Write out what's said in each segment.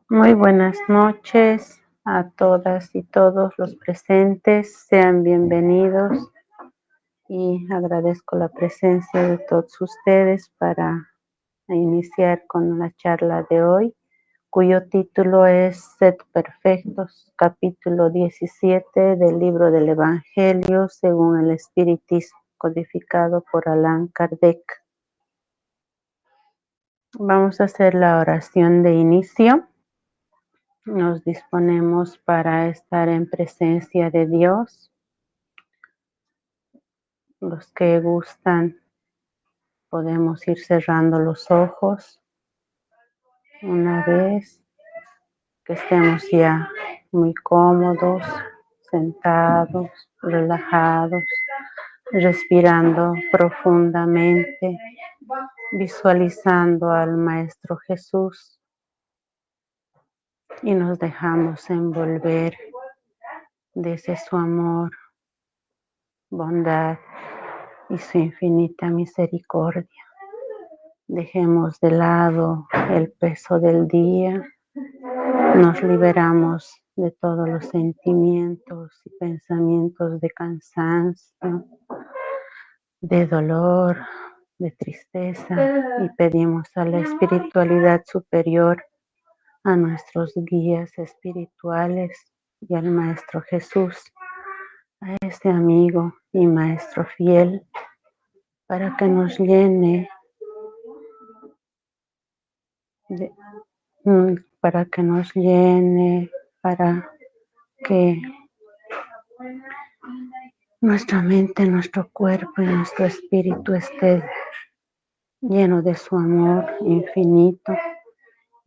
Muy buenas noches a todas y todos los presentes. Sean bienvenidos y agradezco la presencia de todos ustedes para iniciar con la charla de hoy, cuyo título es Sed Perfectos, capítulo 17 del libro del Evangelio según el Espiritismo, codificado por Allan Kardec. Vamos a hacer la oración de inicio. Nos disponemos para estar en presencia de Dios. Los que gustan podemos ir cerrando los ojos una vez que estemos ya muy cómodos, sentados, relajados, respirando profundamente, visualizando al Maestro Jesús y nos dejamos envolver desde su amor, bondad y su infinita misericordia. Dejemos de lado el peso del día, nos liberamos de todos los sentimientos y pensamientos de cansancio, de dolor, de tristeza y pedimos a la espiritualidad superior, a nuestros guías espirituales y al Maestro Jesús, a este amigo y Maestro fiel, para que nos llene de, para que nos llene, para que nuestra mente, nuestro cuerpo y nuestro espíritu esté lleno de su amor infinito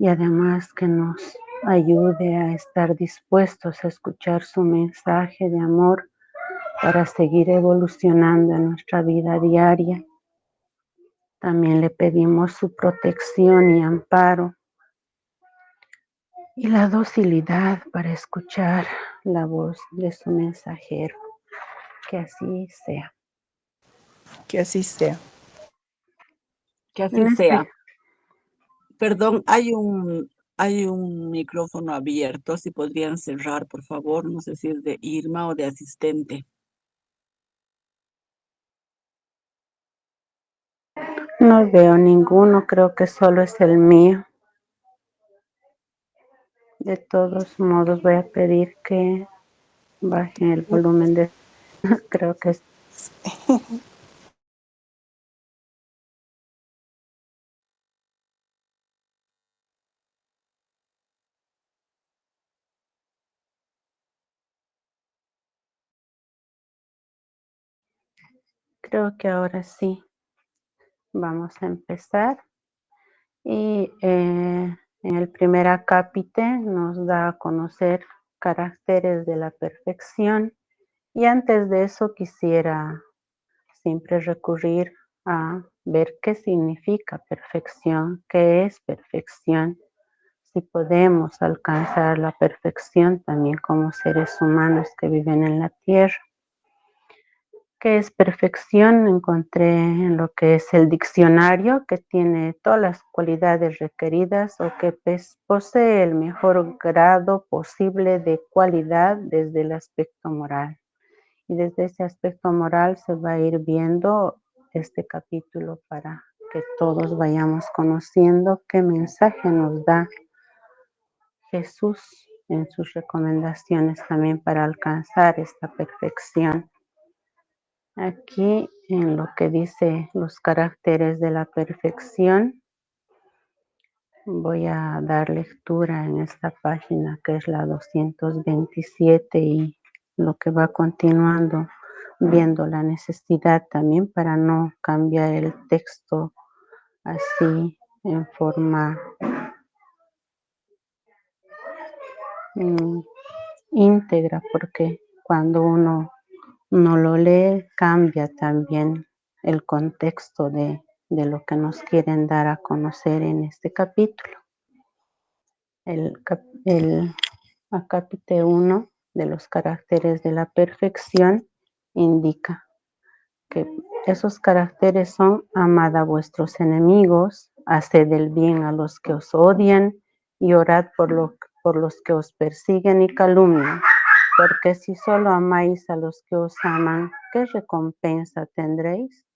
y además que nos ayude a estar dispuestos a escuchar su mensaje de amor para seguir evolucionando en nuestra vida diaria. También le pedimos su protección y amparo y la docilidad para escuchar la voz de su mensajero. Que así sea. Que así sea. Que así sea. Perdón, hay un micrófono abierto, si podrían cerrar, por favor. No sé si es de Irma o de asistente. No veo ninguno, creo que solo es el mío. De todos modos voy a pedir que bajen el volumen de... Creo que es... Creo que ahora sí. Vamos a empezar. Y en el primer acápite nos da a conocer caracteres de la perfección. Y antes de eso quisiera siempre recurrir a ver qué significa perfección, qué es perfección, si podemos alcanzar la perfección también como seres humanos que viven en la tierra. ¿Qué es perfección? Encontré en lo que es el diccionario, que tiene todas las cualidades requeridas o que posee el mejor grado posible de cualidad desde el aspecto moral. Y desde ese aspecto moral se va a ir viendo este capítulo para que todos vayamos conociendo qué mensaje nos da Jesús en sus recomendaciones también para alcanzar esta perfección. Aquí en lo que dice los caracteres de la perfección, voy a dar lectura en esta página que es la 227 y lo que va continuando, viendo la necesidad también para no cambiar el texto así en forma íntegra, porque cuando uno no lo lee, cambia también el contexto de lo que nos quieren dar a conocer en este capítulo. El acápite 1 de los caracteres de la perfección indica que esos caracteres son: amad a vuestros enemigos, haced el bien a los que os odian y orad por los que os persiguen y calumnian, porque si solo amáis a los que os aman, ¿qué recompensa tendréis?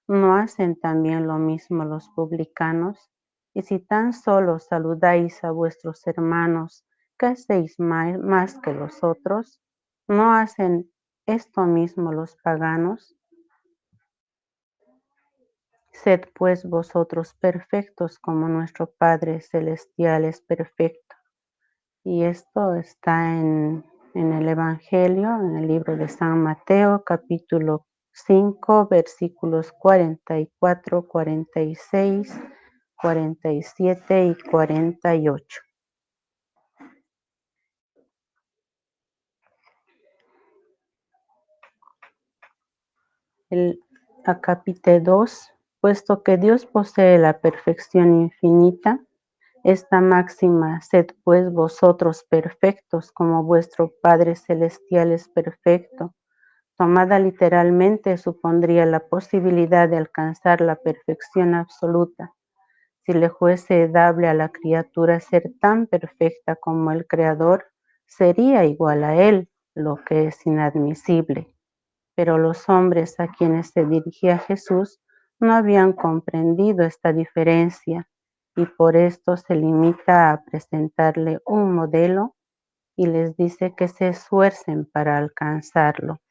¿No hacen también lo mismo los publicanos? Y si tan solo saludáis a vuestros hermanos, ¿qué hacéis más que los otros? ¿No hacen esto mismo los paganos? Sed pues vosotros perfectos como nuestro Padre Celestial es perfecto. Y esto está en el Evangelio, en el libro de San Mateo, capítulo 5, versículos 44, 46, 47 y 48. El acápite 2, puesto que Dios posee la perfección infinita, esta máxima, sed pues vosotros perfectos como vuestro Padre Celestial es perfecto. Tomada literalmente, supondría la posibilidad de alcanzar la perfección absoluta. Si le fuese dable a la criatura ser tan perfecta como el Creador, sería igual a Él, lo que es inadmisible. Pero los hombres a quienes se dirigía Jesús no habían comprendido esta diferencia y por esto se limita a presentarle un modelo y les dice que se esfuercen para alcanzarlo.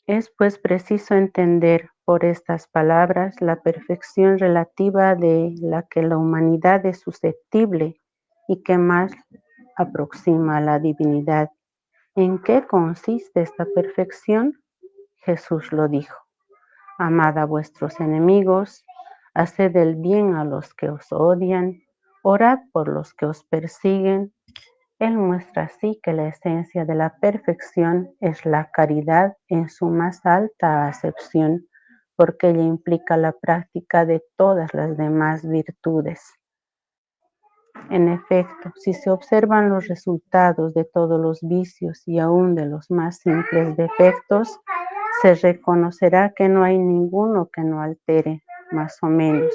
Es pues preciso entender por estas palabras la perfección relativa de la que la humanidad es susceptible y que más aproxima a la divinidad. ¿En qué consiste esta perfección? Jesús lo dijo: amad a vuestros enemigos, haced el bien a los que os odian, orad por los que os persiguen. Él muestra así que la esencia de la perfección es la caridad en su más alta acepción, porque ella implica la práctica de todas las demás virtudes. En efecto, si se observan los resultados de todos los vicios y aún de los más simples defectos, se reconocerá que no hay ninguno que no altere, más o menos,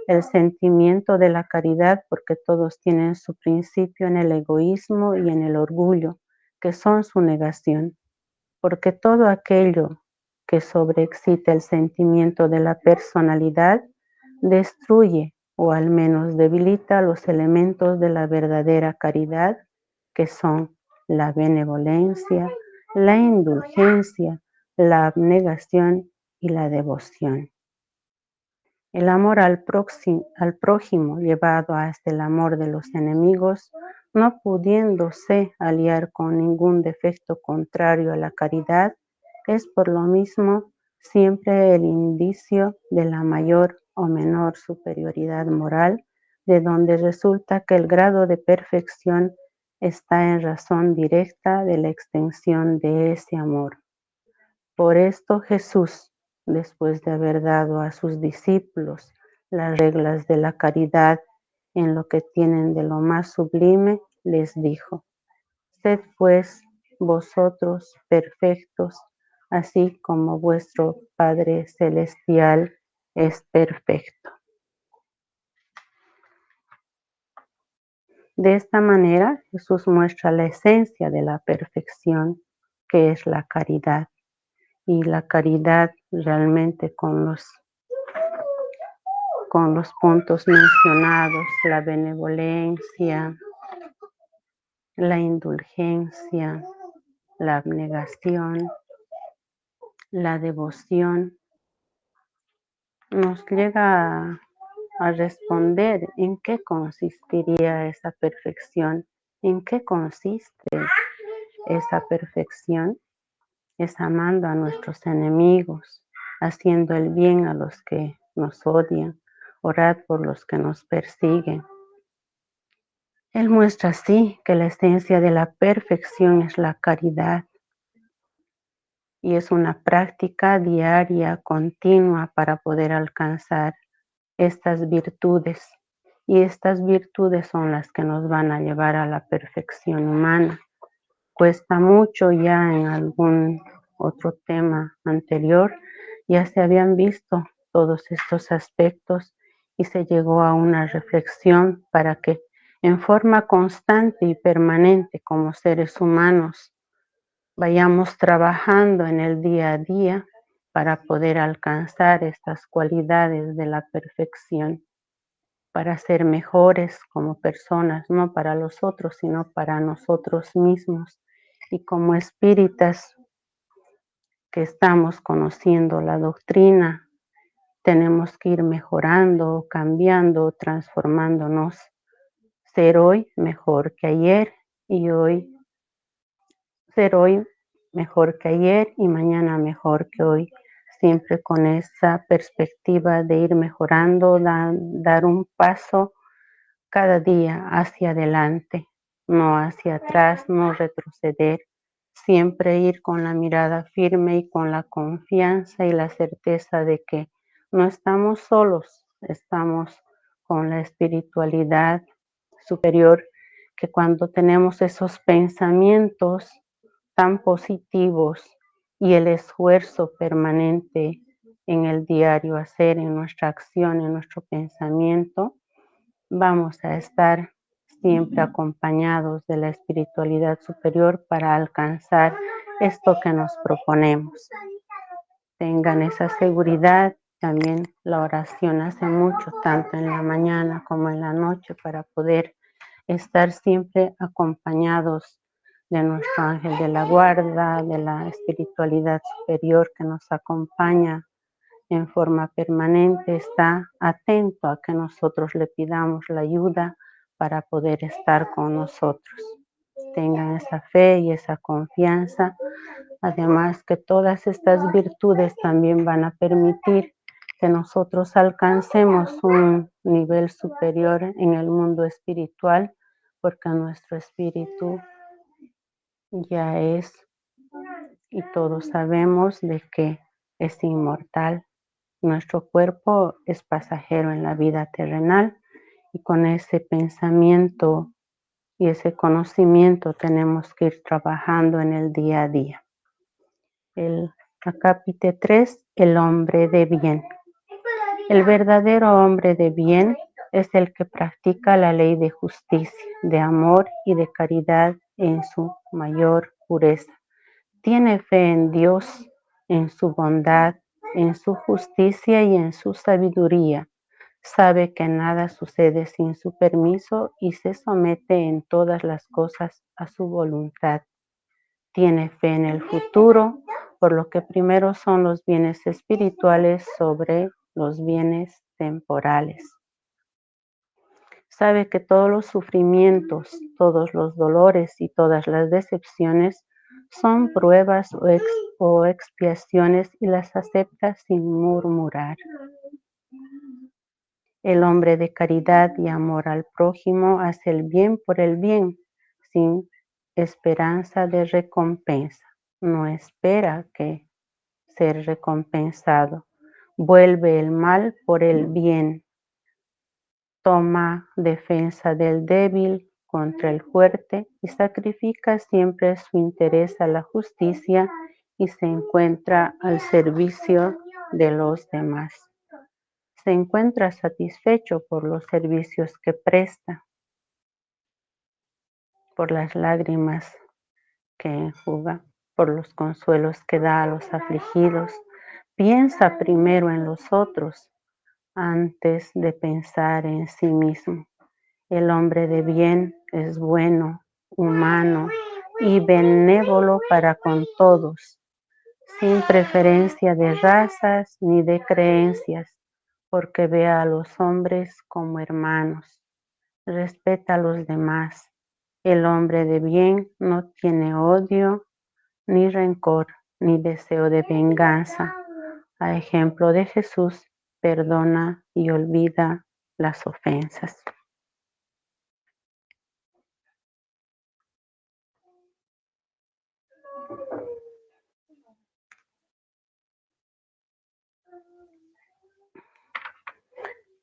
el sentimiento de la caridad, porque todos tienen su principio en el egoísmo y en el orgullo, que son su negación, porque todo aquello que sobreexcita el sentimiento de la personalidad destruye o al menos debilita los elementos de la verdadera caridad, que son la benevolencia, la indulgencia, la abnegación y la devoción. El amor al prójimo, llevado hasta el amor de los enemigos, no pudiéndose aliar con ningún defecto contrario a la caridad, es por lo mismo siempre el indicio de la mayor o menor superioridad moral, de donde resulta que el grado de perfección está en razón directa de la extensión de ese amor. Por esto Jesús, después de haber dado a sus discípulos las reglas de la caridad en lo que tienen de lo más sublime, les dijo: sed pues vosotros perfectos, así como vuestro Padre Celestial es perfecto. De esta manera, Jesús muestra la esencia de la perfección, que es la caridad. Y la caridad realmente con los puntos mencionados, la benevolencia, la indulgencia, la abnegación, la devoción, nos llega a responder en qué consistiría esa perfección, en qué consiste esa perfección. Es amando a nuestros enemigos, haciendo el bien a los que nos odian, orad por los que nos persiguen. Él muestra así que la esencia de la perfección es la caridad y es una práctica diaria, continua para poder alcanzar estas virtudes. Y estas virtudes son las que nos van a llevar a la perfección humana. Cuesta mucho, ya en algún otro tema anterior, ya se habían visto todos estos aspectos y se llegó a una reflexión para que en forma constante y permanente como seres humanos vayamos trabajando en el día a día para poder alcanzar estas cualidades de la perfección, para ser mejores como personas, no para los otros, sino para nosotros mismos. Y como espíritas que estamos conociendo la doctrina, tenemos que ir mejorando, cambiando, transformándonos, ser hoy mejor que ayer y ser hoy mejor que ayer y mañana mejor que hoy, siempre con esa perspectiva de ir mejorando, dar un paso cada día hacia adelante, no hacia atrás, no retroceder, siempre ir con la mirada firme y con la confianza y la certeza de que no estamos solos, estamos con la espiritualidad superior, que cuando tenemos esos pensamientos tan positivos y el esfuerzo permanente en el diario hacer, en nuestra acción, en nuestro pensamiento, vamos a estar siempre acompañados de la espiritualidad superior para alcanzar esto que nos proponemos. Tengan esa seguridad. También la oración hace mucho, tanto en la mañana como en la noche, para poder estar siempre acompañados de nuestro ángel de la guarda, de la espiritualidad superior que nos acompaña en forma permanente, está atento a que nosotros le pidamos la ayuda para poder estar con nosotros. Tengan esa fe y esa confianza. Además que todas estas virtudes también van a permitir que nosotros alcancemos un nivel superior en el mundo espiritual, porque nuestro espíritu ya es, y todos sabemos de que es inmortal. Nuestro cuerpo es pasajero en la vida terrenal y con ese pensamiento y ese conocimiento tenemos que ir trabajando en el día a día. El acápite 3, el hombre de bien. El verdadero hombre de bien es el que practica la ley de justicia, de amor y de caridad en su mayor pureza. Tiene fe en Dios, en su bondad, en su justicia y en su sabiduría. Sabe que nada sucede sin su permiso y se somete en todas las cosas a su voluntad. Tiene fe en el futuro, por lo que primero son los bienes espirituales sobre los bienes temporales. Sabe que todos los sufrimientos, todos los dolores y todas las decepciones son pruebas o expiaciones y las acepta sin murmurar. El hombre de caridad y amor al prójimo hace el bien por el bien, sin esperanza de recompensa. No espera que ser recompensado. Vuelve el mal por el bien. Toma defensa del débil contra el fuerte y sacrifica siempre su interés a la justicia y se encuentra al servicio de los demás. Se encuentra satisfecho por los servicios que presta, por las lágrimas que enjuga, por los consuelos que da a los afligidos. Piensa primero en los otros antes de pensar en sí mismo. El hombre de bien es bueno, humano y benévolo para con todos, sin preferencia de razas ni de creencias, porque ve a los hombres como hermanos. Respeta a los demás. El hombre de bien no tiene odio, ni rencor, ni deseo de venganza. A ejemplo de Jesús, perdona y olvida las ofensas.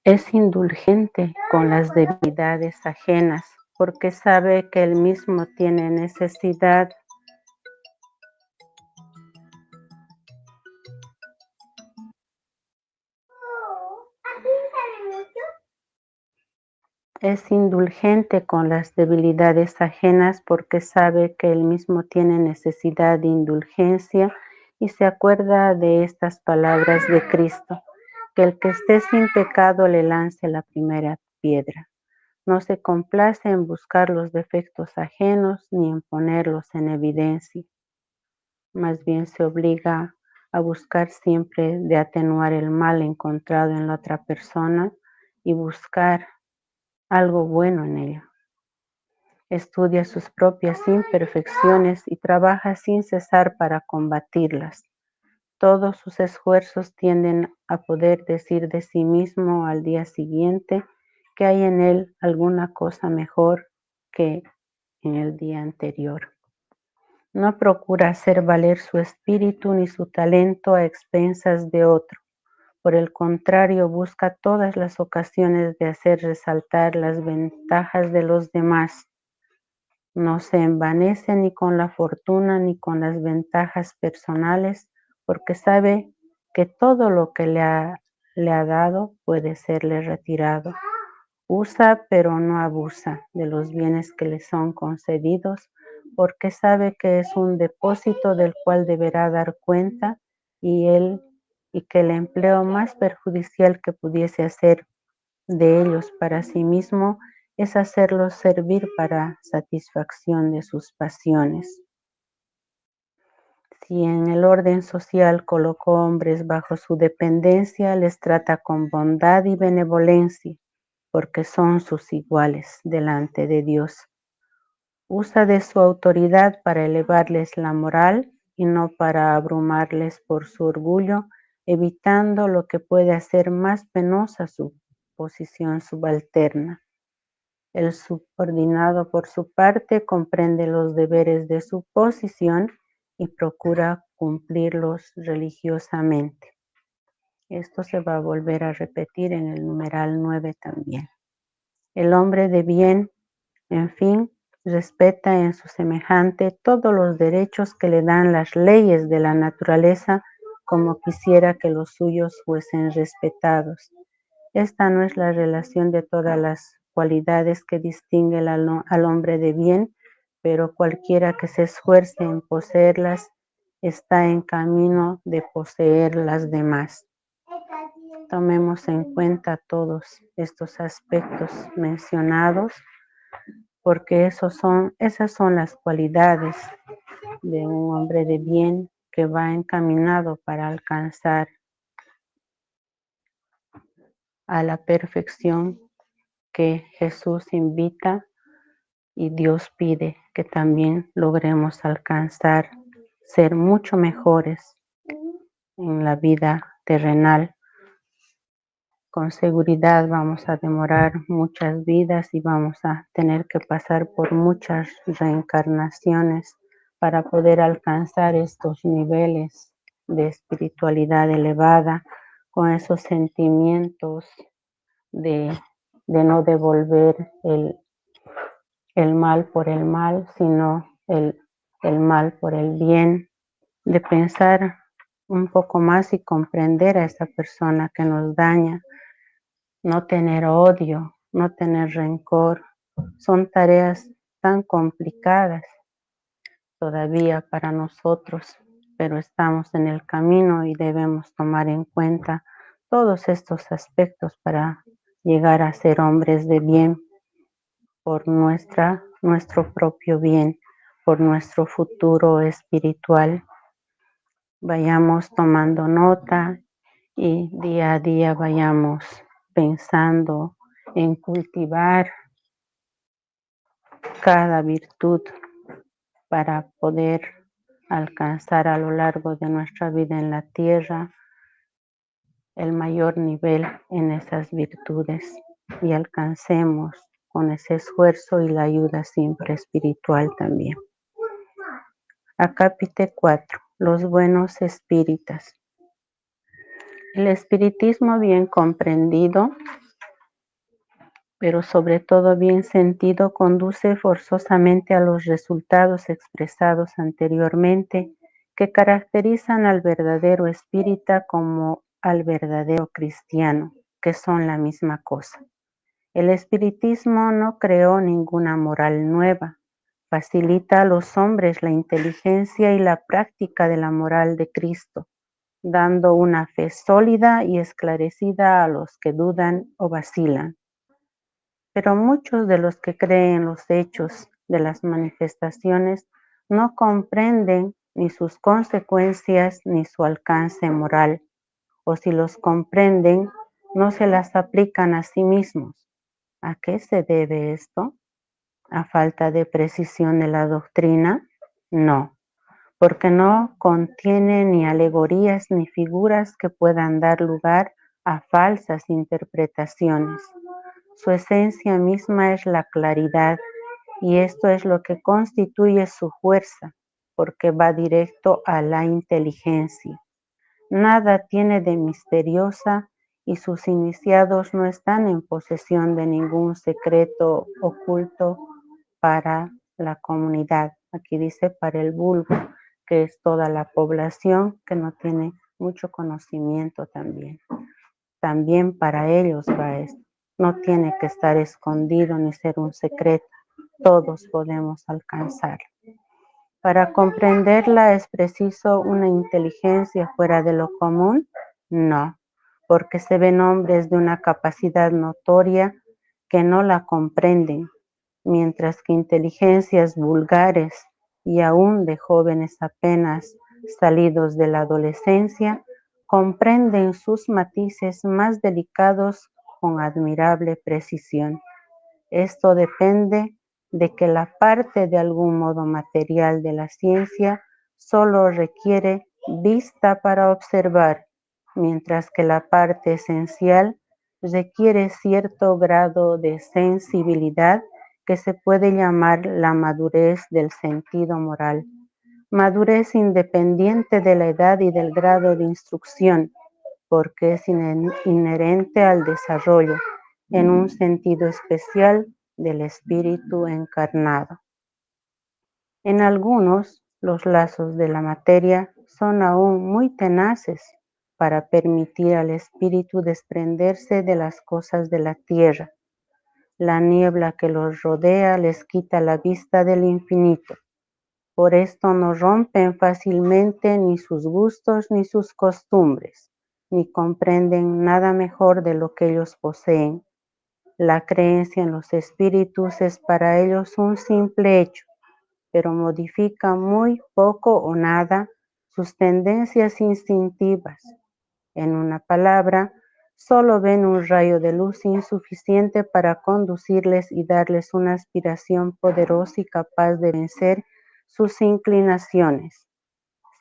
Es indulgente con las debilidades ajenas, porque sabe que él mismo tiene necesidad. Es indulgente con las debilidades ajenas porque sabe que él mismo tiene necesidad de indulgencia y se acuerda de estas palabras de Cristo, que el que esté sin pecado le lance la primera piedra. No se complace en buscar los defectos ajenos ni en ponerlos en evidencia. Más bien se obliga a buscar siempre de atenuar el mal encontrado en la otra persona y buscar algo bueno en ella. Estudia sus propias imperfecciones y trabaja sin cesar para combatirlas. Todos sus esfuerzos tienden a poder decir de sí mismo al día siguiente que hay en él alguna cosa mejor que en el día anterior. No procura hacer valer su espíritu ni su talento a expensas de otro. Por el contrario, busca todas las ocasiones de hacer resaltar las ventajas de los demás. No se envanece ni con la fortuna ni con las ventajas personales, porque sabe que todo lo que le ha dado puede serle retirado. Usa, pero no abusa de los bienes que le son concedidos, porque sabe que es un depósito del cual deberá dar cuenta y que el empleo más perjudicial que pudiese hacer de ellos para sí mismo es hacerlos servir para satisfacción de sus pasiones. Si en el orden social colocó hombres bajo su dependencia, les trata con bondad y benevolencia, porque son sus iguales delante de Dios. Usa de su autoridad para elevarles la moral y no para abrumarles por su orgullo, evitando lo que puede hacer más penosa su posición subalterna. El subordinado, por su parte, comprende los deberes de su posición y procura cumplirlos religiosamente. Esto se va a volver a repetir en el numeral 9 también. El hombre de bien, en fin, respeta en su semejante todos los derechos que le dan las leyes de la naturaleza, como quisiera que los suyos fuesen respetados. Esta no es la relación de todas las cualidades que distingue al hombre de bien, pero cualquiera que se esfuerce en poseerlas está en camino de poseer las demás. Tomemos en cuenta todos estos aspectos mencionados, porque esas son las cualidades de un hombre de bien que va encaminado para alcanzar a la perfección que Jesús invita y Dios pide que también logremos alcanzar, ser mucho mejores en la vida terrenal. Con seguridad vamos a demorar muchas vidas y vamos a tener que pasar por muchas reencarnaciones para poder alcanzar estos niveles de espiritualidad elevada, con esos sentimientos de no devolver el mal por el mal, sino el mal por el bien, de pensar un poco más y comprender a esa persona que nos daña, no tener odio, no tener rencor. Son tareas tan complicadas todavía para nosotros, pero estamos en el camino y debemos tomar en cuenta todos estos aspectos para llegar a ser hombres de bien por nuestro propio bien, por nuestro futuro espiritual. Vayamos tomando nota y día a día vayamos pensando en cultivar cada virtud para poder alcanzar a lo largo de nuestra vida en la tierra el mayor nivel en esas virtudes y alcancemos con ese esfuerzo y la ayuda siempre espiritual también. Acápite 4. Los buenos espíritas. El espiritismo bien comprendido, pero sobre todo bien sentido, conduce forzosamente a los resultados expresados anteriormente que caracterizan al verdadero espírita como al verdadero cristiano, que son la misma cosa. El espiritismo no creó ninguna moral nueva, facilita a los hombres la inteligencia y la práctica de la moral de Cristo, dando una fe sólida y esclarecida a los que dudan o vacilan. Pero muchos de los que creen los hechos de las manifestaciones no comprenden ni sus consecuencias ni su alcance moral, o si los comprenden, no se las aplican a sí mismos. ¿A qué se debe esto? ¿A falta de precisión de la doctrina? No, porque no contiene ni alegorías ni figuras que puedan dar lugar a falsas interpretaciones. Su esencia misma es la claridad, y esto es lo que constituye su fuerza, porque va directo a la inteligencia. Nada tiene de misteriosa y sus iniciados no están en posesión de ningún secreto oculto para la comunidad. Aquí dice para el vulgo, que es toda la población que no tiene mucho conocimiento también. También para ellos va esto. No tiene que estar escondido ni ser un secreto. Todos podemos alcanzarlo. ¿Para comprenderla es preciso una inteligencia fuera de lo común? No, porque se ven hombres de una capacidad notoria que no la comprenden, mientras que inteligencias vulgares y aún de jóvenes apenas salidos de la adolescencia comprenden sus matices más delicados con admirable precisión. Esto depende de que la parte de algún modo material de la ciencia solo requiere vista para observar, mientras que la parte esencial requiere cierto grado de sensibilidad que se puede llamar la madurez del sentido moral. Madurez independiente de la edad y del grado de instrucción, porque es inherente al desarrollo, en un sentido especial, del espíritu encarnado. En algunos, los lazos de la materia son aún muy tenaces para permitir al espíritu desprenderse de las cosas de la tierra. La niebla que los rodea les quita la vista del infinito. Por esto no rompen fácilmente ni sus gustos ni sus costumbres, ni comprenden nada mejor de lo que ellos poseen. La creencia en los espíritus es para ellos un simple hecho, pero modifica muy poco o nada sus tendencias instintivas. En una palabra, solo ven un rayo de luz insuficiente para conducirles y darles una aspiración poderosa y capaz de vencer sus inclinaciones.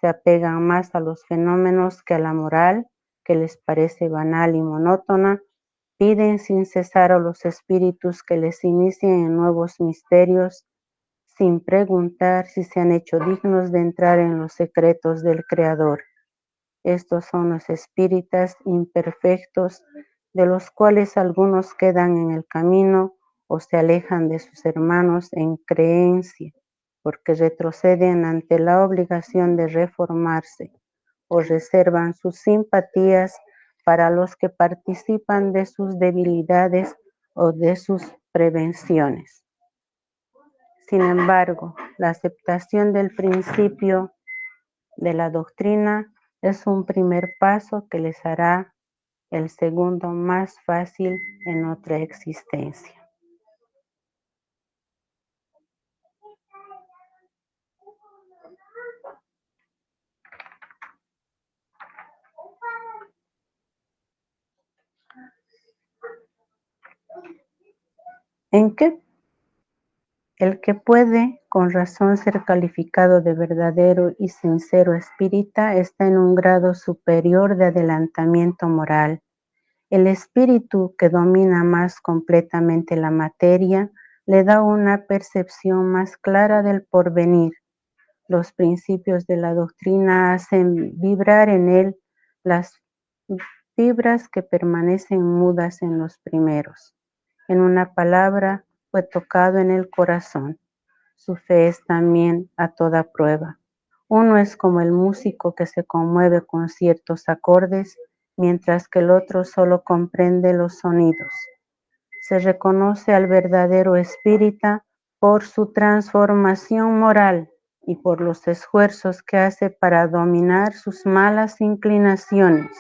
Se apegan más a los fenómenos que a la moral, que les parece banal y monótona. Piden sin cesar a los espíritus que les inicien en nuevos misterios, sin preguntar si se han hecho dignos de entrar en los secretos del Creador. Estos son los espíritas imperfectos, de los cuales algunos quedan en el camino o se alejan de sus hermanos en creencia, porque retroceden ante la obligación de reformarse, o reservan sus simpatías para los que participan de sus debilidades o de sus prevenciones. Sin embargo, la aceptación del principio de la doctrina es un primer paso que les hará el segundo más fácil en otra existencia. ¿En qué? El que puede con razón ser calificado de verdadero y sincero espírita está en un grado superior de adelantamiento moral. El espíritu que domina más completamente la materia le da una percepción más clara del porvenir. Los principios de la doctrina hacen vibrar en él las fibras que permanecen mudas en los primeros. En una palabra, fue tocado en el corazón. Su fe es también a toda prueba. Uno es como el músico que se conmueve con ciertos acordes, mientras que el otro solo comprende los sonidos. Se reconoce al verdadero espírita por su transformación moral y por los esfuerzos que hace para dominar sus malas inclinaciones.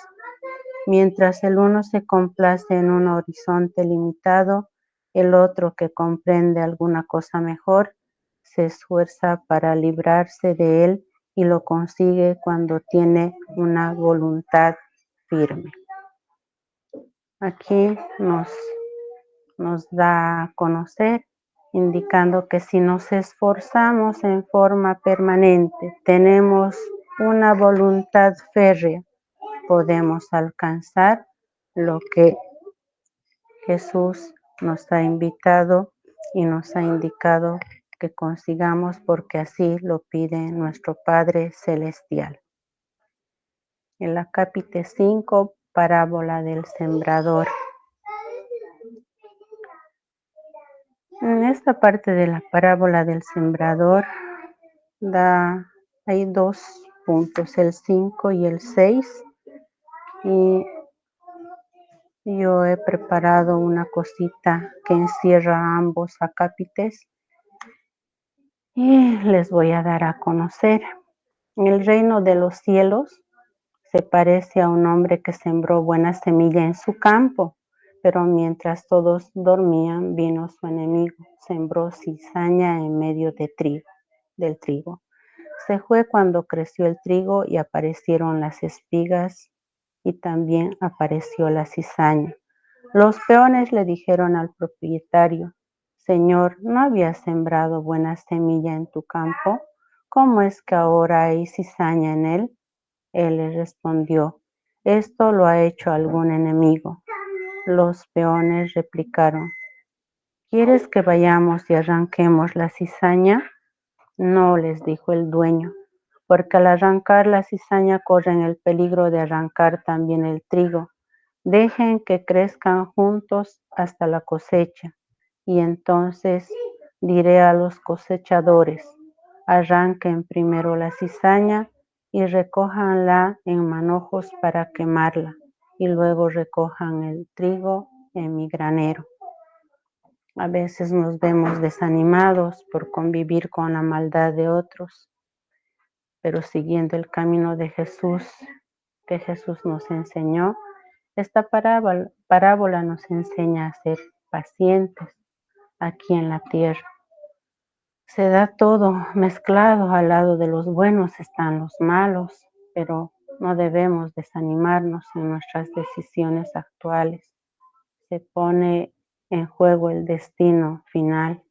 Mientras el uno se complace en un horizonte limitado, el otro, que comprende alguna cosa mejor, se esfuerza para librarse de él y lo consigue cuando tiene una voluntad firme. Aquí nos da a conocer, indicando que si nos esforzamos en forma permanente, tenemos una voluntad férrea, podemos alcanzar lo que Jesús nos ha invitado y nos ha indicado que consigamos, porque así lo pide nuestro Padre Celestial. En la capítulo 5, parábola del sembrador. En esta parte de la parábola del sembrador hay 2 puntos, el 5 y el 6. Y yo he preparado una cosita que encierra ambos acápites y les voy a dar a conocer. El reino de los cielos se parece a un hombre que sembró buena semilla en su campo, pero mientras todos dormían, vino su enemigo, sembró cizaña en medio del trigo. Se fue cuando creció el trigo y aparecieron las espigas y también apareció la cizaña. Los peones le dijeron al propietario: Señor, ¿no habías sembrado buena semilla en tu campo? ¿Cómo es que ahora hay cizaña en él? Él les respondió: esto lo ha hecho algún enemigo. Los peones replicaron: ¿quieres que vayamos y arranquemos la cizaña? No, les dijo el dueño, porque al arrancar la cizaña corren el peligro de arrancar también el trigo. Dejen que crezcan juntos hasta la cosecha, y entonces diré a los cosechadores: arranquen primero la cizaña y recójanla en manojos para quemarla, y luego recojan el trigo en mi granero. A veces nos vemos desanimados por convivir con la maldad de otros, pero siguiendo el camino de Jesús, que Jesús nos enseñó, esta parábola nos enseña a ser pacientes aquí en la tierra. Se da todo mezclado, al lado de los buenos están los malos, pero no debemos desanimarnos en nuestras decisiones actuales. Se pone en juego el destino final,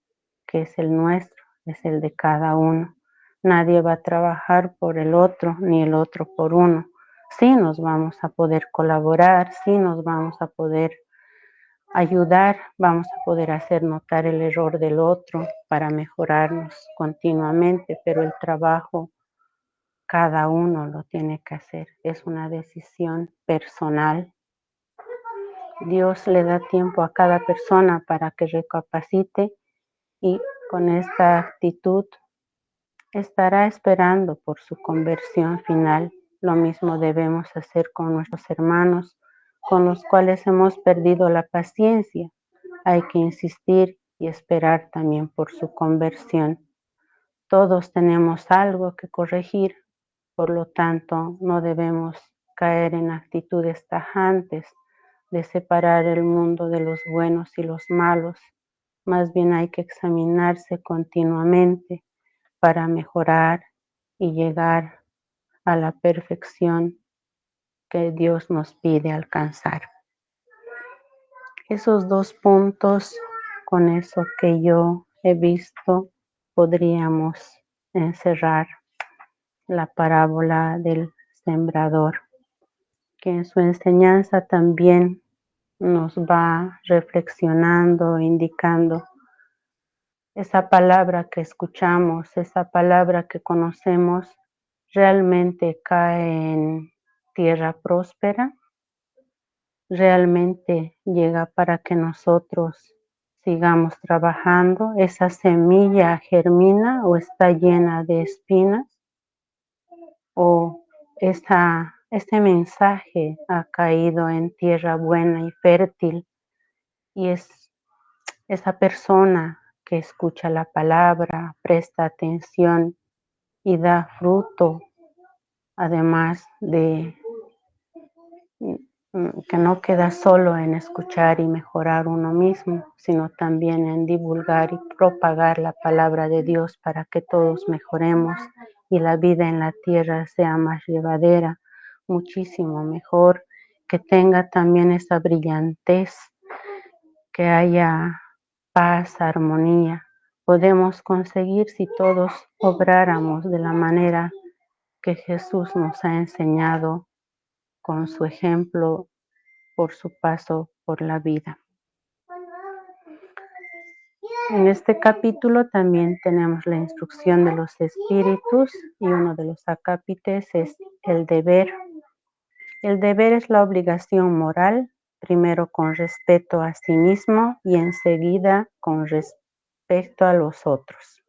que es el nuestro, es el de cada uno. Nadie va a trabajar por el otro, ni el otro por uno. Sí nos vamos a poder colaborar, sí nos vamos a poder ayudar, vamos a poder hacer notar el error del otro para mejorarnos continuamente, pero el trabajo cada uno lo tiene que hacer. Es una decisión personal. Dios le da tiempo a cada persona para que recapacite y con esta actitud estará esperando por su conversión final. Lo mismo debemos hacer con nuestros hermanos con los cuales hemos perdido la paciencia. Hay que insistir y esperar también por su conversión. Todos tenemos algo que corregir, por lo tanto, no debemos caer en actitudes tajantes de separar el mundo de los buenos y los malos. Más bien hay que examinarse continuamente para mejorar y llegar a la perfección que Dios nos pide alcanzar. Esos 2 puntos, con eso que yo he visto, podríamos encerrar la parábola del sembrador, que en su enseñanza también nos va reflexionando, indicando esa palabra que escuchamos, esa palabra que conocemos, realmente cae en tierra próspera, realmente llega para que nosotros sigamos trabajando, esa semilla germina o está llena de espinas, o este mensaje ha caído en tierra buena y fértil y es esa persona que escucha la palabra, presta atención y da fruto, además de que no queda solo en escuchar y mejorar uno mismo, sino también en divulgar y propagar la palabra de Dios para que todos mejoremos y la vida en la tierra sea más llevadera, muchísimo mejor, que tenga también esa brillantez, que haya paz, armonía. Podemos conseguir si todos obráramos de la manera que Jesús nos ha enseñado con su ejemplo por su paso por la vida. En este capítulo también tenemos la instrucción de los espíritus y uno de los acápites es el deber. El deber es la obligación moral, primero con respeto a sí mismo y enseguida con respecto a los otros.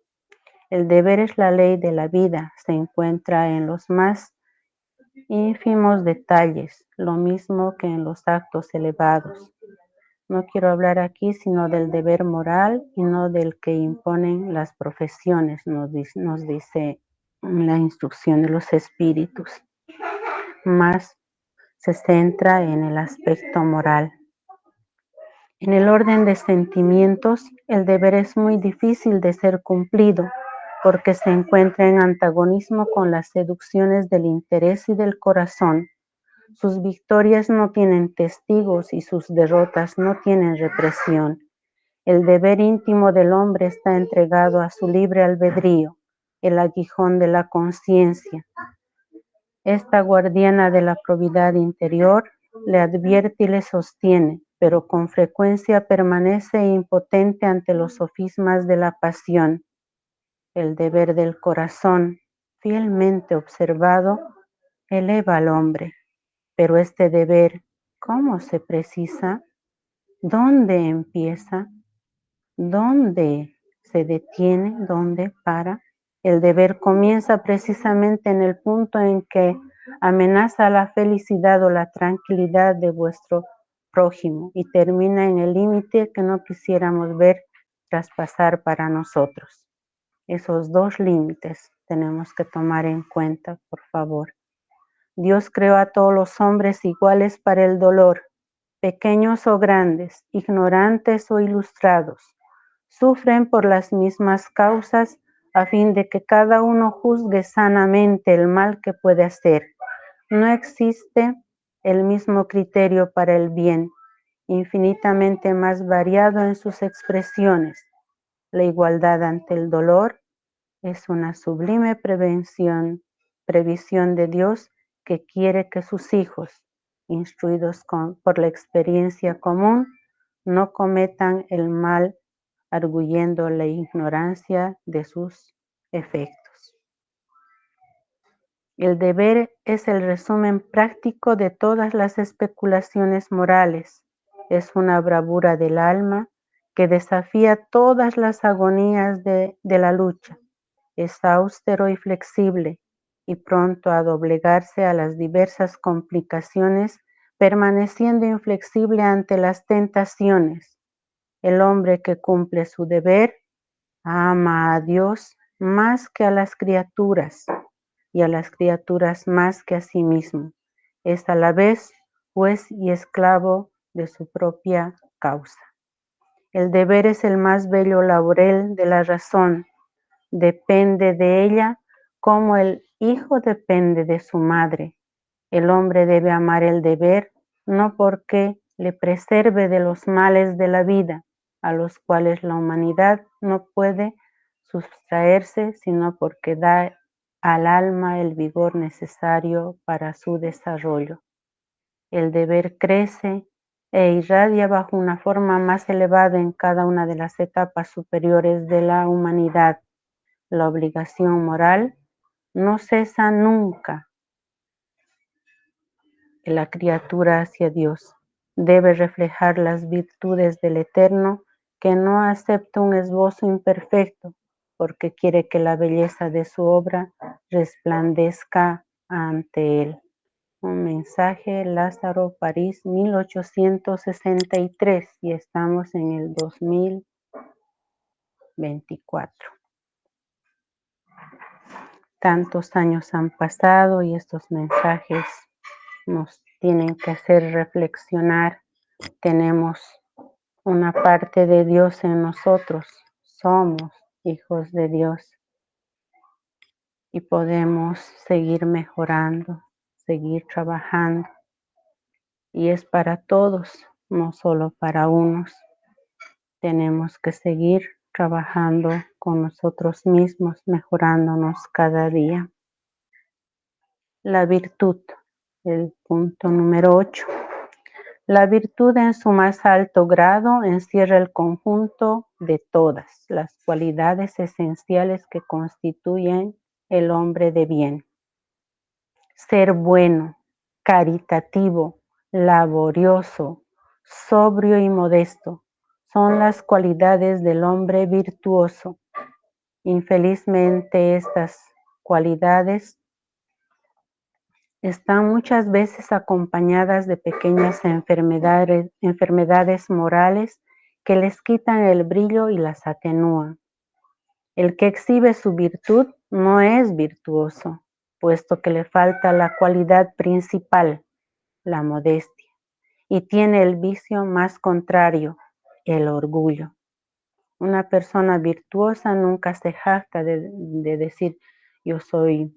El deber es la ley de la vida, se encuentra en los más ínfimos detalles, lo mismo que en los actos elevados. No quiero hablar aquí sino del deber moral y no del que imponen las profesiones, nos dice la instrucción de los espíritus. Más se centra en el aspecto moral. En el orden de sentimientos, el deber es muy difícil de ser cumplido porque se encuentra en antagonismo con las seducciones del interés y del corazón. Sus victorias no tienen testigos y sus derrotas no tienen represión. El deber íntimo del hombre está entregado a su libre albedrío, el aguijón de la conciencia. Esta guardiana de la probidad interior le advierte y le sostiene, pero con frecuencia permanece impotente ante los sofismas de la pasión. El deber del corazón, fielmente observado, eleva al hombre. Pero este deber, ¿cómo se precisa? ¿Dónde empieza? ¿Dónde se detiene? ¿Dónde para? El deber comienza precisamente en el punto en que amenaza la felicidad o la tranquilidad de vuestro prójimo y termina en el límite que no quisiéramos ver traspasar para nosotros. Esos dos límites tenemos que tomar en cuenta, por favor. Dios creó a todos los hombres iguales para el dolor, pequeños o grandes, ignorantes o ilustrados. Sufren por las mismas causas a fin de que cada uno juzgue sanamente el mal que puede hacer. No existe el mismo criterio para el bien, infinitamente más variado en sus expresiones. La igualdad ante el dolor es una sublime previsión de Dios que quiere que sus hijos, instruidos por la experiencia común, no cometan el mal arguyendo la ignorancia de sus efectos. El deber es el resumen práctico de todas las especulaciones morales. Es una bravura del alma que desafía todas las agonías de la lucha. Es austero y flexible y pronto a doblegarse a las diversas complicaciones, permaneciendo inflexible ante las tentaciones. El hombre que cumple su deber ama a Dios más que a las criaturas y a las criaturas más que a sí mismo. Es a la vez juez y esclavo de su propia causa. El deber es el más bello laurel de la razón. Depende de ella como el hijo depende de su madre. El hombre debe amar el deber no porque le preserve de los males de la vida, a los cuales la humanidad no puede sustraerse, sino porque da al alma el vigor necesario para su desarrollo. El deber crece e irradia bajo una forma más elevada en cada una de las etapas superiores de la humanidad. La obligación moral no cesa nunca en la criatura hacia Dios. Debe reflejar las virtudes del Eterno, que no acepta un esbozo imperfecto, porque quiere que la belleza de su obra resplandezca ante él. Un mensaje, Lázaro, París, 1863, y estamos en el 2000. 24. Tantos años han pasado y estos mensajes nos tienen que hacer reflexionar. Tenemos una parte de Dios en nosotros. Somos hijos de Dios y podemos seguir mejorando, seguir trabajando. Y es para todos, no solo para unos. Tenemos que seguir trabajando con nosotros mismos, mejorándonos cada día. La virtud, el punto número 8. La virtud en su más alto grado encierra el conjunto de todas las cualidades esenciales que constituyen el hombre de bien. Ser bueno, caritativo, laborioso, sobrio y modesto son las cualidades del hombre virtuoso. Infelizmente, estas cualidades están muchas veces acompañadas de pequeñas enfermedades morales que les quitan el brillo y las atenúan. El que exhibe su virtud no es virtuoso, puesto que le falta la cualidad principal, la modestia, y tiene el vicio más contrario, el orgullo. Una persona virtuosa nunca se jacta de decir, yo soy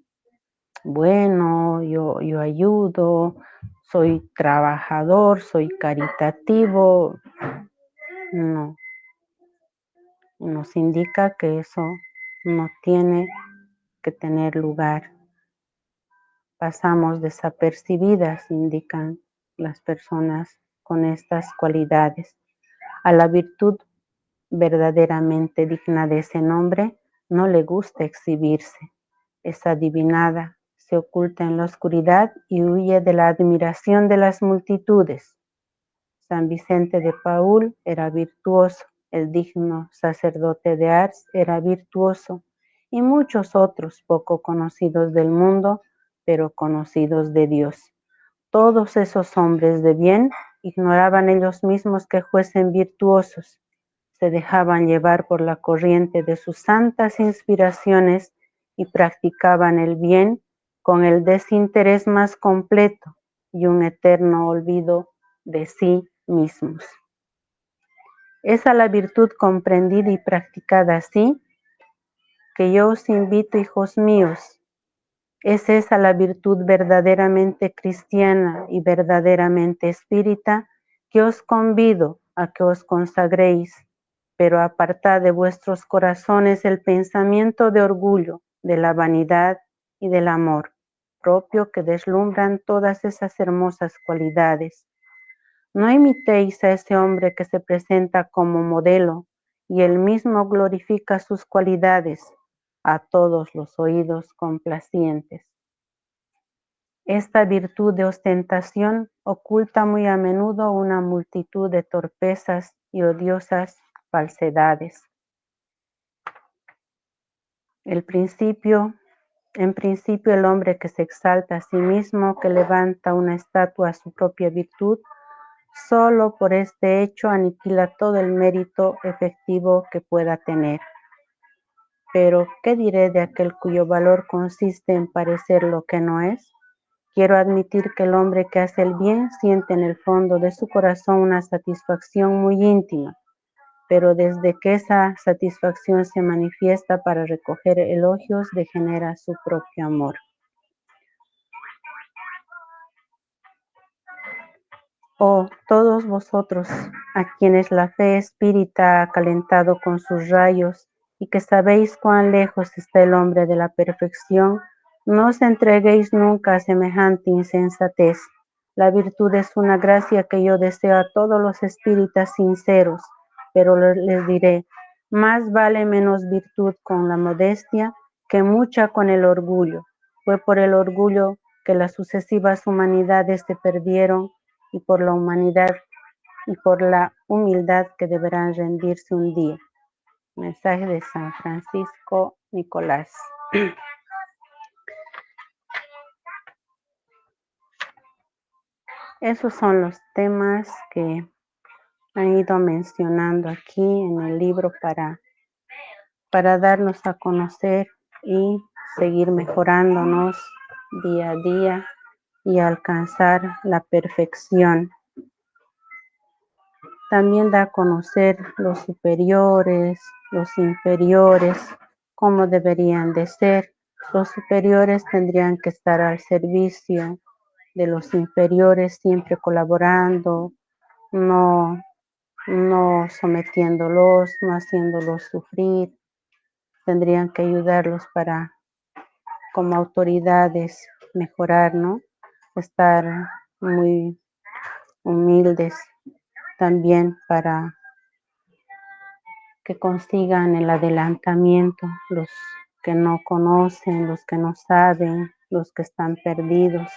bueno, yo ayudo, soy trabajador, soy caritativo. No, nos indica que eso no tiene que tener lugar. Pasamos desapercibidas, indican las personas con estas cualidades. A la virtud verdaderamente digna de ese nombre no le gusta exhibirse. Es adivinada, se oculta en la oscuridad y huye de la admiración de las multitudes. San Vicente de Paúl era virtuoso, el digno sacerdote de Ars era virtuoso, y muchos otros poco conocidos del mundo, pero conocidos de Dios. Todos esos hombres de bien ignoraban ellos mismos que fuesen virtuosos, se dejaban llevar por la corriente de sus santas inspiraciones y practicaban el bien con el desinterés más completo y un eterno olvido de sí mismos. Es a la virtud comprendida y practicada así que yo os invito, hijos míos. Es esa la virtud verdaderamente cristiana y verdaderamente espírita que os convido a que os consagréis, pero apartad de vuestros corazones el pensamiento de orgullo, de la vanidad y del amor propio que deslumbran todas esas hermosas cualidades. No imitéis a ese hombre que se presenta como modelo y él mismo glorifica sus cualidades a todos los oídos complacientes. Esta virtud de ostentación oculta muy a menudo una multitud de torpezas y odiosas falsedades. En principio el hombre que se exalta a sí mismo, que levanta una estatua a su propia virtud, solo por este hecho aniquila todo el mérito efectivo que pueda tener. Pero, ¿qué diré de aquel cuyo valor consiste en parecer lo que no es? Quiero admitir que el hombre que hace el bien siente en el fondo de su corazón una satisfacción muy íntima, pero desde que esa satisfacción se manifiesta para recoger elogios, degenera su propio amor. Oh, todos vosotros, a quienes la fe espírita ha calentado con sus rayos y que sabéis cuán lejos está el hombre de la perfección, no os entreguéis nunca a semejante insensatez. La virtud es una gracia que yo deseo a todos los espíritas sinceros, pero les diré, más vale menos virtud con la modestia que mucha con el orgullo. Fue por el orgullo que las sucesivas humanidades se perdieron y por la humanidad y por la humildad que deberán rendirse un día. Mensaje de San Francisco Nicolás. Esos son los temas que han ido mencionando aquí en el libro para para darnos a conocer y seguir mejorándonos día a día y alcanzar la perfección. También da a conocer los superiores, los inferiores, cómo deberían de ser. Los superiores tendrían que estar al servicio de los inferiores, siempre colaborando, no, no sometiéndolos, no haciéndolos sufrir. Tendrían que ayudarlos para, como autoridades, mejorar, ¿no? Estar muy humildes también para que consigan el adelantamiento, los que no conocen, los que no saben, los que están perdidos.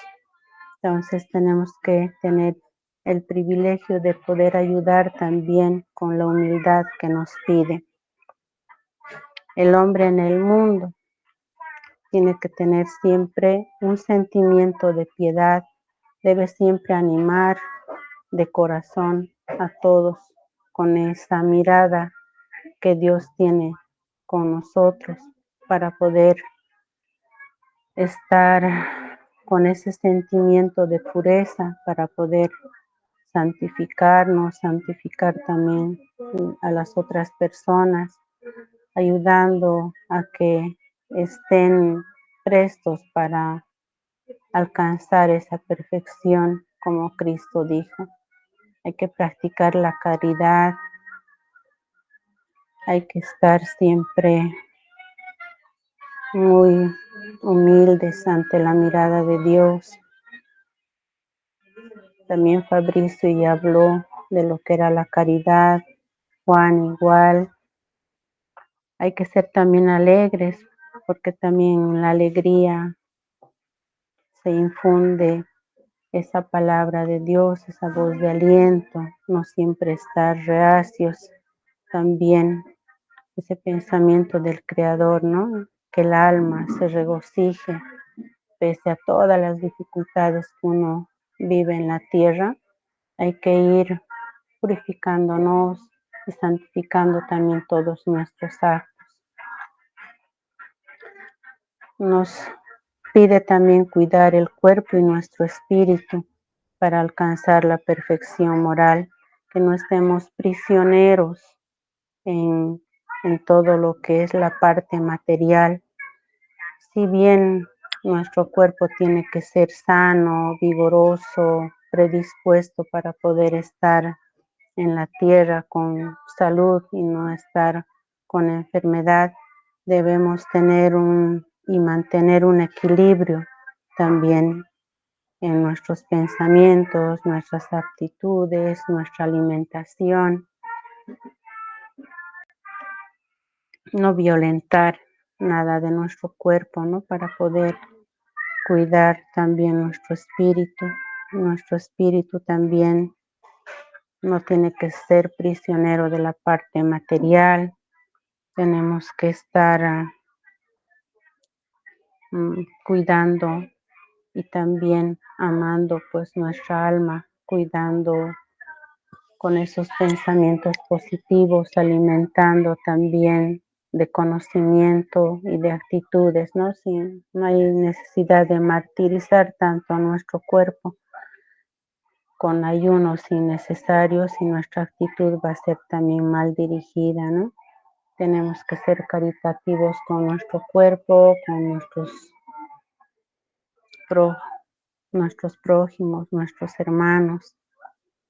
Entonces tenemos que tener el privilegio de poder ayudar también con la humildad que nos pide. El hombre en el mundo tiene que tener siempre un sentimiento de piedad, debe siempre animar de corazón a todos con esa mirada que Dios tiene con nosotros para poder estar con ese sentimiento de pureza, para poder santificarnos, santificar también a las otras personas, ayudando a que estén prestos para alcanzar esa perfección como Cristo dijo. Hay que practicar la caridad, hay que estar siempre muy humildes ante la mirada de Dios. También Fabricio ya habló de lo que era la caridad, Juan igual. Hay que ser también alegres, porque también en la alegría se infunde esa palabra de Dios, esa voz de aliento, no siempre estar reacios. También ese pensamiento del Creador, ¿no? Que el alma se regocije pese a todas las dificultades que uno vive en la tierra. Hay que ir purificándonos y santificando también todos nuestros actos. Nos pide también cuidar el cuerpo y nuestro espíritu para alcanzar la perfección moral, que no estemos prisioneros en, en todo lo que es la parte material. Si bien nuestro cuerpo tiene que ser sano, vigoroso, predispuesto para poder estar en la tierra con salud y no estar con enfermedad, debemos tener y mantener un equilibrio también en nuestros pensamientos, nuestras actitudes, nuestra alimentación, no violentar nada de nuestro cuerpo, ¿no? Para poder cuidar también nuestro espíritu. Nuestro espíritu también no tiene que ser prisionero de la parte material. Tenemos que estar cuidando y también amando pues nuestra alma, cuidando con esos pensamientos positivos, alimentando también de conocimiento y de actitudes, ¿no? No hay necesidad de martirizar tanto a nuestro cuerpo con ayunos innecesarios y nuestra actitud va a ser también mal dirigida, ¿no? Tenemos que ser caritativos con nuestro cuerpo, con nuestros prójimos, nuestros hermanos,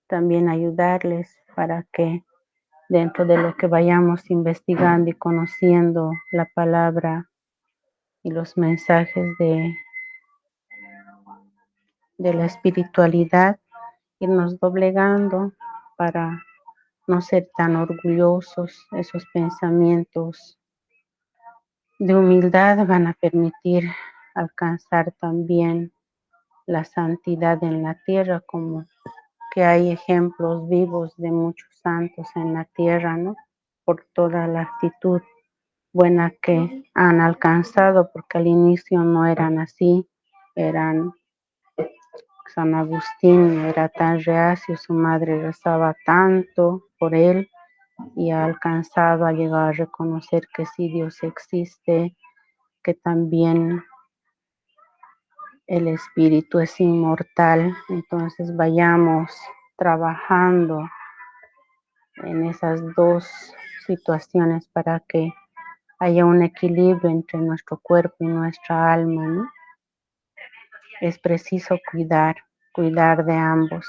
también ayudarles para que dentro de lo que vayamos investigando y conociendo la palabra y los mensajes de la espiritualidad, irnos doblegando para no ser tan orgullosos. Esos pensamientos de humildad van a permitir alcanzar también la santidad en la tierra, como que hay ejemplos vivos de muchos santos en la tierra, ¿no? Por toda la actitud buena que han alcanzado, porque al inicio no eran así, eran San Agustín era tan reacio, su madre rezaba tanto por él y ha alcanzado a llegar a reconocer que sí Dios existe, que también el espíritu es inmortal. Entonces vayamos trabajando en esas dos situaciones para que haya un equilibrio entre nuestro cuerpo y nuestra alma, ¿no? Es preciso cuidar de ambos.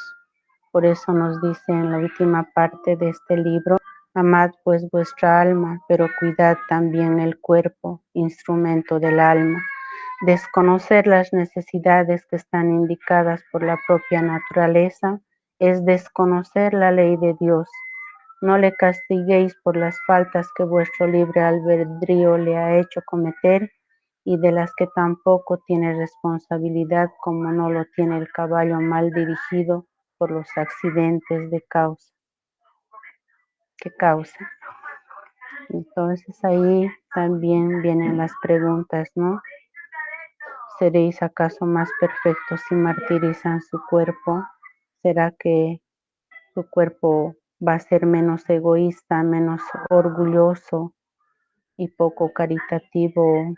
Por eso nos dice en la última parte de este libro: amad pues vuestra alma, pero cuidad también el cuerpo, instrumento del alma. Desconocer las necesidades que están indicadas por la propia naturaleza es desconocer la ley de Dios. No le castiguéis por las faltas que vuestro libre albedrío le ha hecho cometer y de las que tampoco tiene responsabilidad, como no lo tiene el caballo mal dirigido por los accidentes que causa. Entonces ahí también vienen las preguntas, ¿no? ¿Seréis acaso más perfectos si martirizan su cuerpo? ¿Será que su cuerpo va a ser menos egoísta, menos orgulloso y poco caritativo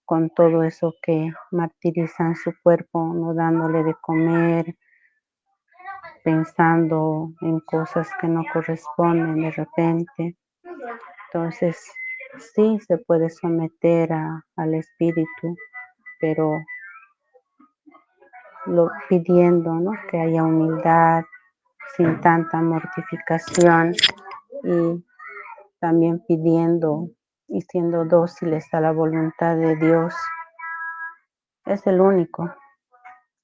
con todo eso que martirizan su cuerpo, no dándole de comer, pensando en cosas que no corresponden de repente? Entonces, sí se puede someter al espíritu, pero pidiendo, ¿no?, que haya humildad, sin tanta mortificación, y también pidiendo y siendo dóciles a la voluntad de Dios. Es el único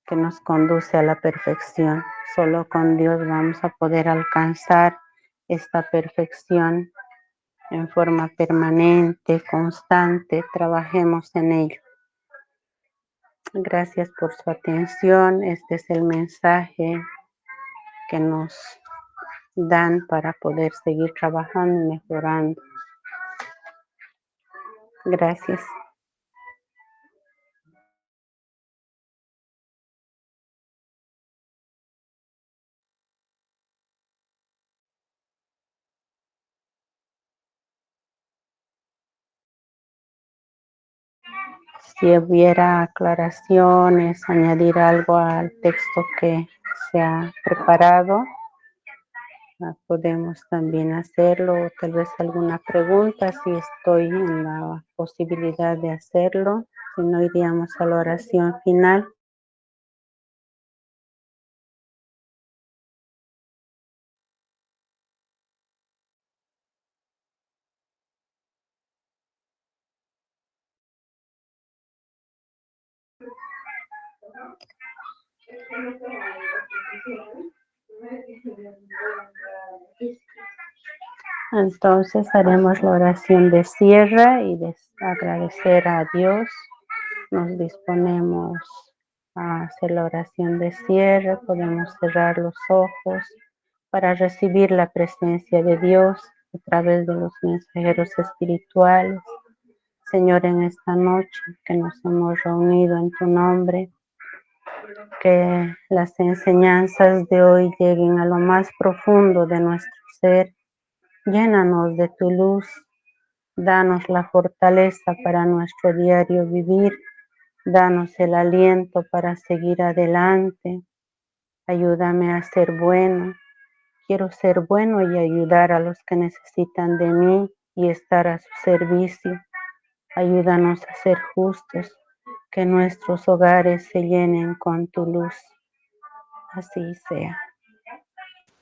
que nos conduce a la perfección. Solo con Dios vamos a poder alcanzar esta perfección en forma permanente, constante. Trabajemos en ello. Gracias por su atención. Este es el mensaje que nos dan para poder seguir trabajando y mejorando. Gracias. Si hubiera aclaraciones, añadir algo al texto que se ha preparado, podemos también hacerlo, o tal vez alguna pregunta, si estoy en la posibilidad de hacerlo. Si no, iríamos a la oración final. Entonces haremos la oración de cierre y de agradecer a Dios. Nos disponemos a hacer la oración de cierre. Podemos cerrar los ojos para recibir la presencia de Dios a través de los mensajeros espirituales. Señor, en esta noche que nos hemos reunido en tu nombre, que las enseñanzas de hoy lleguen a lo más profundo de nuestro ser. Llénanos de tu luz, danos la fortaleza para nuestro diario vivir, danos el aliento para seguir adelante. Ayúdame a ser bueno. Quiero ser bueno y ayudar a los que necesitan de mí y estar a su servicio. Ayúdanos a ser justos, que nuestros hogares se llenen con tu luz. Así sea.